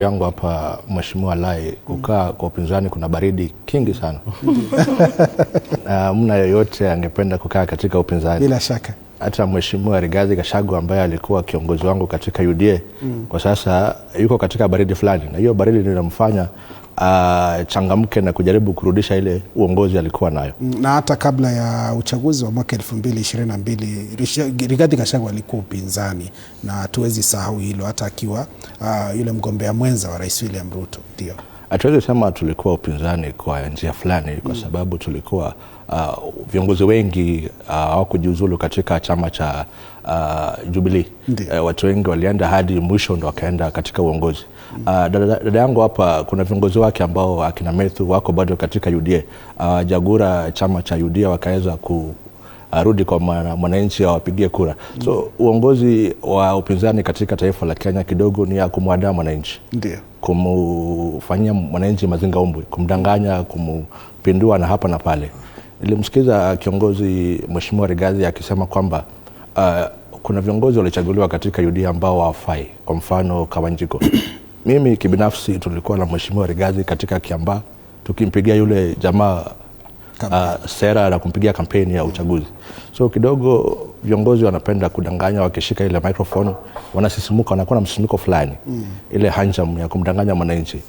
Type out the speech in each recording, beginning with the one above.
yangu hapa Mheshimiwa Lai, kukaa kwa upinzani kuna baridi kingi sana. Mna yoyote angependa kukaa katika upinzani? Bila shaka. Hata Mheshimiwa Rigathi Gachagua ambaye alikuwa kiongozi wangu katika UDA, kwa sasa yuko katika baridi fulani, na hiyo baridi ndio inamfanya changamke na kujaribu kurudisha ile uongozi alikuwa nayo. Na hata kabla ya uchaguzi wa mwaka 2022 Rigathi Gachagua alikuwa upinzani, na hatuwezi sahau hilo, hata akiwa yule mgombea mwenza wa Rais William Ruto. Ndio hatuwezi sema tulikuwa upinzani kwa njia fulani, kwa sababu tulikuwa viongozi wengi hawakujiuzulu katika chama cha Jubilee. Watu wengi walienda hadi mwisho ndo wakaenda katika uongozi. Dada yangu hapa kuna viongozi wake ambao akina Methu wako bado katika UDA. Jagura chama cha UDA wakaweza kurudi kwa mwananchi awapigie kura. So uongozi wa upinzani katika taifa la Kenya kidogo ni ya kumwadaa mwananchi. Ndio. Kumfanyia mwananchi mazinga umbwe, kumdanganya, kumpindua na hapa na pale. Nilimsikiza kiongozi Mheshimiwa Rigathi akisema kwamba kuna viongozi walichaguliwa katika UDA ambao hawafai, kwa mfano Kawanjiko. Mimi kibinafsi tulikuwa na Mheshimiwa Rigathi katika Kiambaa tukimpigia yule jamaa sera na kumpigia kampeni ya uchaguzi. So kidogo viongozi wanapenda kudanganya, wakishika ile microphone wanasisimuka, wanakuwa na msisimko fulani, ile hanjam ya kumdanganya mwananchi.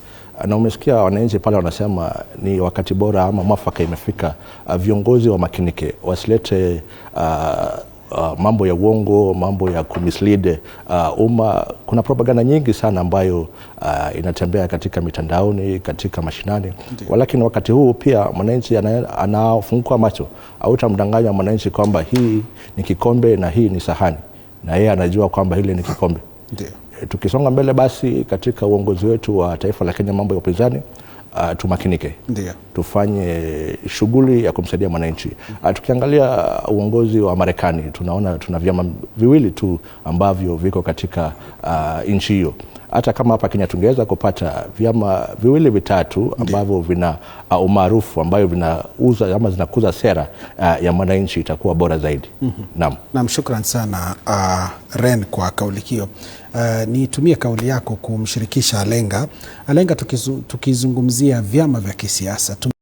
Na umesikia wananchi pale wanasema ni wakati bora ama mwafaka imefika viongozi wa makinike, wasilete mambo ya uongo, mambo ya kumislead umma. Kuna propaganda nyingi sana ambayo inatembea katika mitandaoni, katika mashinani. Lakini wakati huu pia mwananchi anafunguka macho. Hautamdanganya mwananchi kwamba hii ni kikombe na hii ni sahani, na yeye anajua kwamba hili ni kikombe. Tukisonga mbele basi katika uongozi wetu wa taifa la Kenya, mambo ya upinzani tumakinike. Tufanye shughuli ya kumsaidia mwananchi. Tukiangalia uongozi wa Marekani, tunaona tuna vyama viwili tu ambavyo viko katika nchi hiyo. Hata kama hapa Kenya tungeweza kupata vyama viwili vitatu ambavyo vina umaarufu, ambayo vinauza ama zinakuza sera ya mwananchi, itakuwa bora zaidi. Naam, shukran sana Ren kwa kauli hiyo. Nitumie kauli yako kumshirikisha Alenga. Alenga, tukizungumzia vyama vya kisiasa